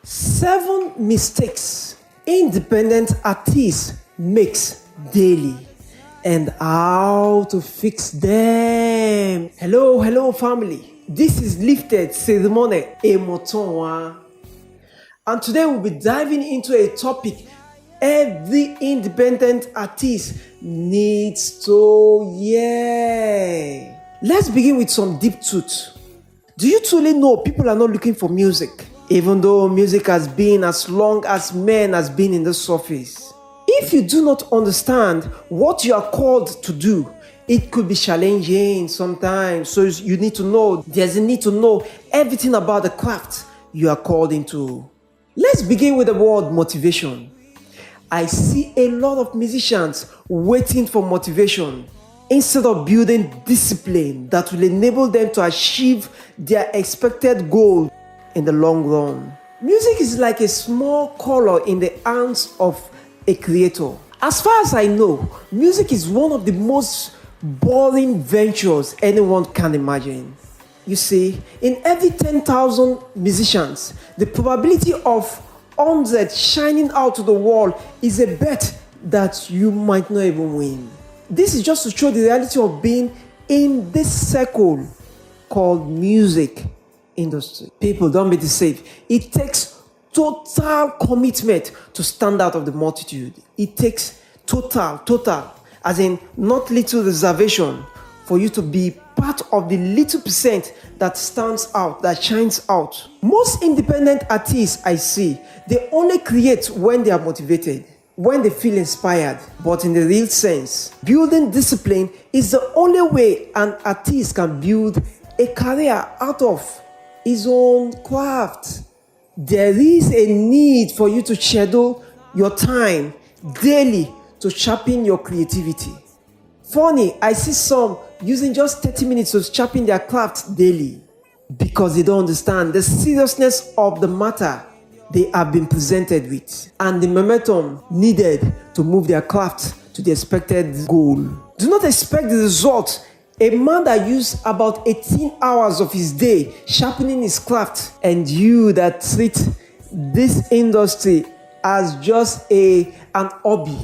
7 mistakes independent artists makes daily and how to fix them. Hello family. This is Lifted Ceremony Emotonwa. And today we'll be diving into a topic every independent artist needs to hear. Let's begin with some deep truth. Do you truly know people are not looking for music? Even though music has been as long as man has been in the surface. If you do not understand what you are called to do, it could be challenging sometimes. So you need to know, there's a need to know everything about the craft you are called into. Let's begin with the word motivation. I see a lot of musicians waiting for motivation instead of building discipline that will enable them to achieve their expected goal in the long run. Music is like a small color in the hands of a creator. As far as I know, music is one of the most boring ventures anyone can imagine. You see, in every 10,000 musicians, the probability of 100 shining out to the wall is a bet that you might not even win. This is just to show the reality of being in this circle called music industry. People, don't be deceived. It takes total commitment to stand out of the multitude. It takes total, as in not little reservation for you to be part of the little percent that stands out, that shines out. Most independent artists I see, they only create when they are motivated, when they feel inspired. But in the real sense, building discipline is the only way an artist can build a career out of his own craft. There is a need for you to schedule your time daily to sharpen your creativity. Funny, I see some using just 30 minutes to sharpen their craft daily because they don't understand the seriousness of the matter they have been presented with and the momentum needed to move their craft to the expected goal. Do not expect the result. A man that used about 18 hours of his day sharpening his craft, and you that treat this industry as just an hobby,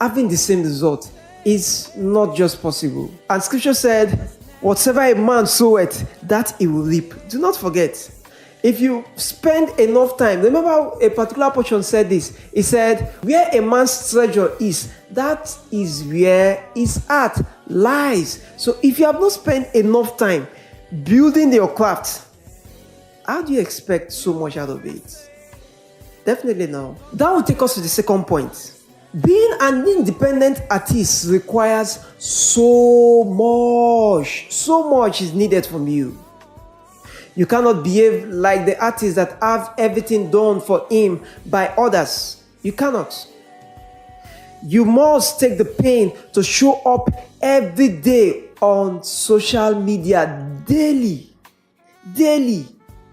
having the same result is not just possible. And scripture said, whatever a man soweth, that he will reap. Do not forget, if you spend enough time, remember a particular portion said this. It said, where a man's treasure is, that is where his heart lies. So if you have not spent enough time building your craft, how do you expect so much out of it? Definitely no. That will take us to the second point. Being an independent artist requires so much is needed from you. You cannot behave like the artists that have everything done for him by others. You cannot. You must take the pain to show up every day on social media daily.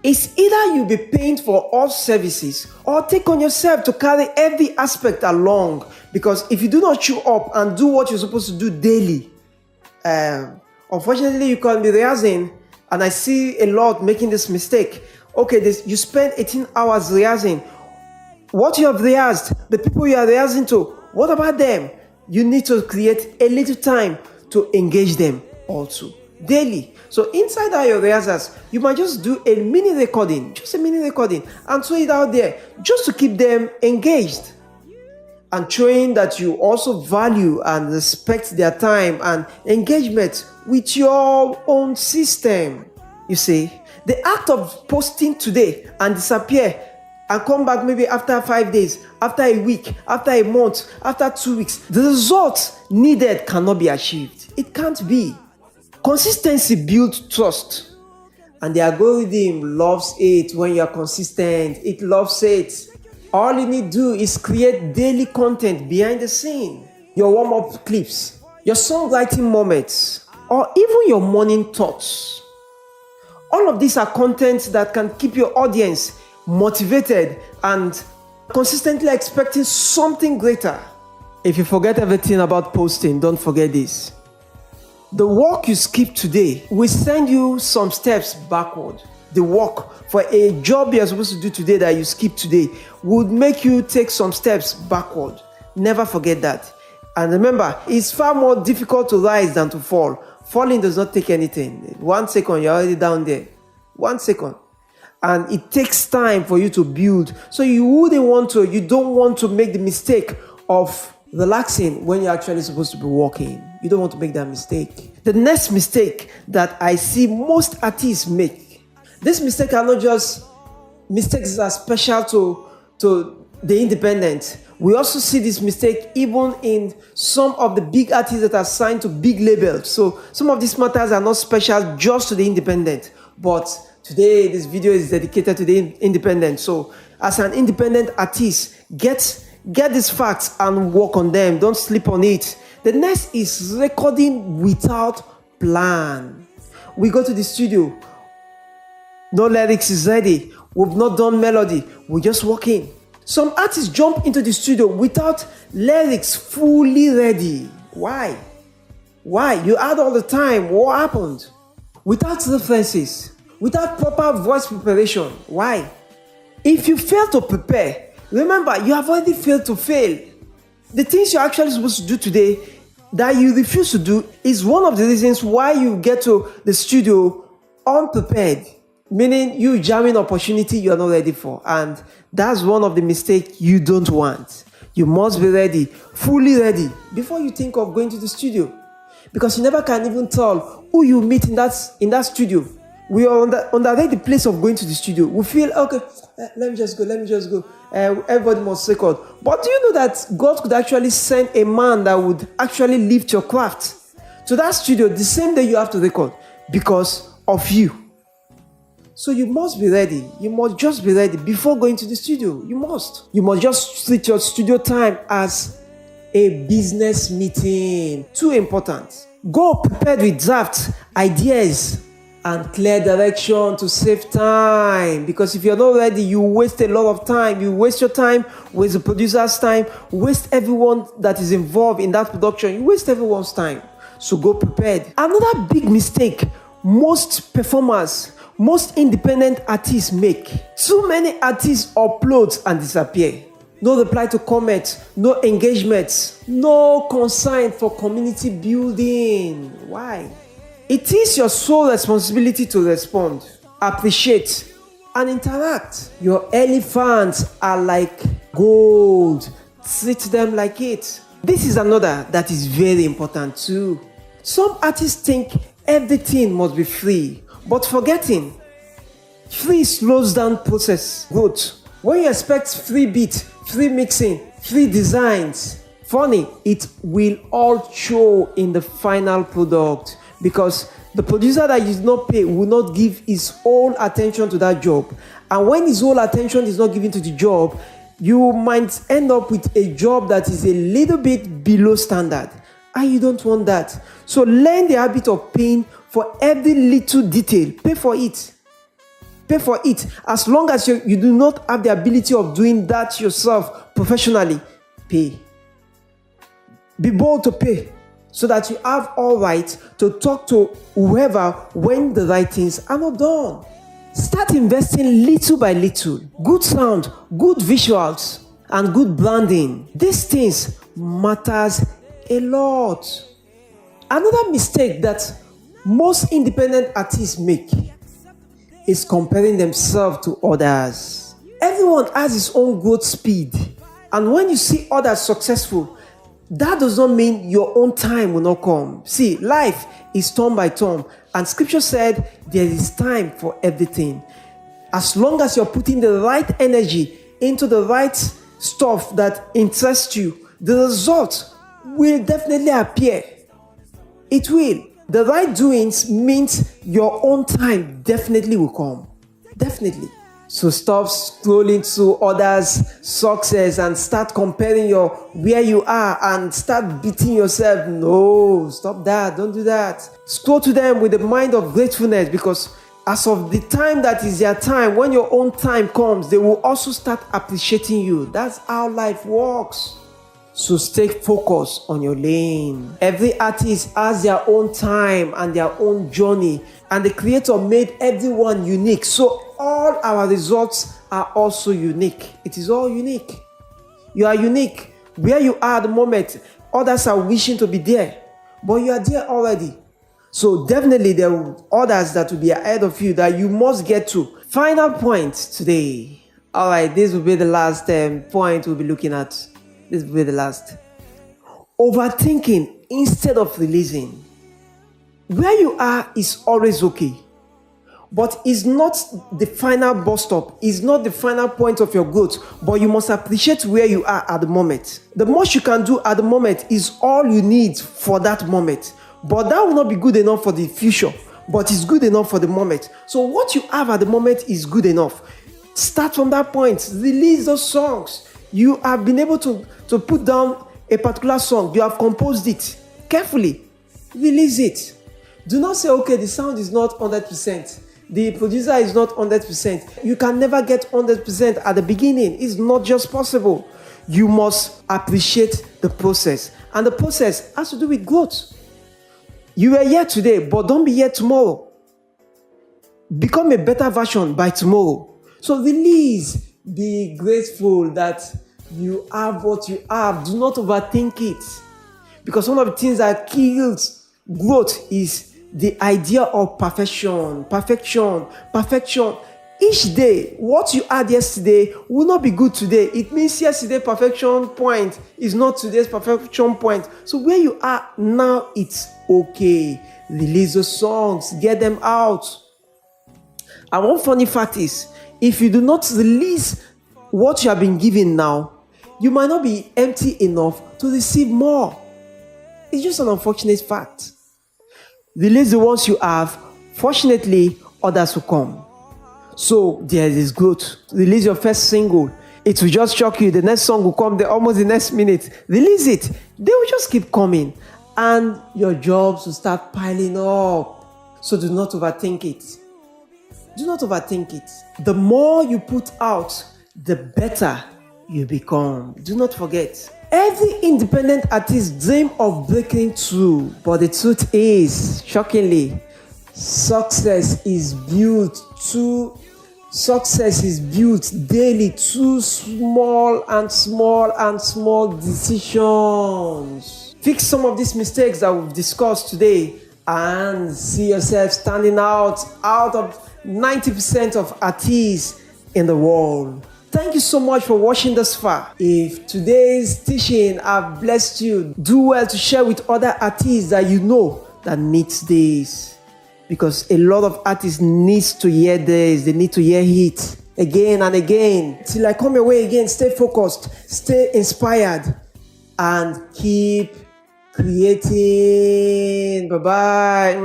It's either you be paying for all services or take on yourself to carry every aspect along. Because if you do not show up and do what you're supposed to do daily, unfortunately you can be rehearsing, and I see a lot making this mistake. Okay, you spend 18 hours rehearsing. What you have rehearsed, the people you are rehearsing to, what about them? You need to create a little time to engage them also daily. So inside your rehearsals, you might just do a mini recording, and throw it out there just to keep them engaged and showing that you also value and respect their time and engagement with your own system. You see, the act of posting today and disappear and come back maybe after 5 days, after a week, after a month, after 2 weeks, the result needed cannot be achieved. It can't be. Consistency builds trust, and the algorithm loves it when you are consistent. It loves it. All you need to do is create daily content behind the scene. Your warm-up clips, your songwriting moments, or even your morning thoughts. All of these are content that can keep your audience motivated and consistently expecting something greater. If you forget everything about posting, don't forget this. The work you skip today will send you some steps backward. the work, for a job you're supposed to do today that you skip today, would make you take some steps backward. Never forget that. And remember, it's far more difficult to rise than to fall. Falling does not take anything. 1 second, you're already down there. 1 second. And it takes time for you to build. So you don't want to make the mistake of relaxing when you're actually supposed to be working. You don't want to make that mistake. The next mistake that I see most artists make, this mistake are not just mistakes that are special to the independent. We also see this mistake even in some of the big artists that are signed to big labels. So some of these matters are not special just to the independent. But today, this video is dedicated to the independent. So as an independent artist, get these facts and work on them. Don't sleep on it. The next is recording without plan. We go to the studio. No lyrics is ready. We've not done melody. We're just working. Some artists jump into the studio without lyrics fully ready. Why? You had all the time. What happened? Without references, without proper voice preparation. Why? If you fail to prepare, remember, you have already failed to fail. The things you're actually supposed to do today that you refuse to do is one of the reasons why you get to the studio unprepared. Meaning you jamming opportunity you're not ready for. And that's one of the mistakes you don't want. You must be ready, fully ready, before you think of going to the studio. Because you never can even tell who you meet in that studio. We are underrate the place of going to the studio. We feel, okay, let me just go. Everybody must record. But do you know that God could actually send a man that would actually lift your craft to that studio the same day you have to record because of you? So you must be ready. You must just be ready before going to the studio. You must just treat your studio time as a business meeting. Too important. Go prepared with drafts, ideas, and clear direction to save time. Because if you're not ready, you waste a lot of time. You waste your time, waste the producer's time, waste everyone that is involved in that production. You waste everyone's time. So go prepared. Another big mistake most performers, most independent artists make. Too many artists upload and disappear. No reply to comments, no engagements, no concern for community building. Why? It is your sole responsibility to respond, appreciate, and interact. Your early fans are like gold. Treat them like it. This is another that is very important too. Some artists think everything must be free, but forgetting, free slows down process growth. When you expect free beat, free mixing, free designs, funny, it will all show in the final product because the producer that you did not pay will not give his whole attention to that job. And when his whole attention is not given to the job, you might end up with a job that is a little bit below standard. And you don't want that. So learn the habit of paying for every little detail. Pay for it. Pay for it. As long as you do not have the ability of doing that yourself professionally, pay. Be bold to pay so that you have all right to talk to whoever when the right things are not done. Start investing little by little. Good sound, good visuals, and good branding. These things matters a lot. Another mistake that most independent artists make is comparing themselves to others. Everyone has his own growth speed. And when you see others successful, that does not mean your own time will not come. See, life is turn by turn. And scripture said there is time for everything. As long as you're putting the right energy into the right stuff that interests you, the result will definitely appear. It will. The right doings means your own time definitely will come. Definitely. So stop scrolling through others' success and start comparing where you are and start beating yourself. No, stop that. Don't do that. Scroll to them with a mind of gratefulness because as of the time that is their time, when your own time comes, they will also start appreciating you. That's how life works. So stay focused on your lane. Every artist has their own time and their own journey And the Creator made everyone unique. So all our results are also unique. It is all unique. You are unique. Where you are at the moment, others are wishing to be there, but you are there already. So definitely there are others that will be ahead of you that you must get to. Final point today. All right, this will be the last point we'll be looking at. This will be the last. Overthinking instead of releasing. Where you are is always okay, but it's not the final bus stop. It's not the final point of your growth, but you must appreciate where you are at the moment. The most you can do at the moment is all you need for that moment, but that will not be good enough for the future, but it's good enough for the moment. So what you have at the moment is good enough. Start from that point. Release those songs. You have been able to put down a particular song. You have composed it carefully. Release it. Do not say, okay, the sound is not 100%. The producer is not 100%. You can never get 100% at the beginning. It's not just possible. You must appreciate the process. And the process has to do with growth. You are here today, but don't be here tomorrow. Become a better version by tomorrow. So release. Be grateful that you have what you have. Do not overthink it. Because one of the things that kills growth is the idea of perfection. Each day, what you had yesterday will not be good today. It means yesterday's perfection point is not today's perfection point. So where you are now, it's okay. Release the songs, get them out. And one funny fact is, if you do not release what you have been given now, you might not be empty enough to receive more. It's just an unfortunate fact. Release the ones you have. Fortunately, others will come. So there is growth. Release your first single. It will just shock you. The next song will come almost the next minute. Release it. They will just keep coming. And your jobs will start piling up. So do not overthink it. Do not overthink it. The more you put out, the better you become. Do not forget. Every independent artist dreams of breaking through, but the truth is, shockingly, success is built daily through small decisions. Fix some of these mistakes that we've discussed today and see yourself standing out of 90% of artists in the world. Thank you so much for watching this far. If today's teaching have blessed you, do well to share with other artists that you know that needs this. Because a lot of artists needs to hear this. They need to hear it again and again. Till I come your way again, stay focused, stay inspired, and keep creating. Bye-bye.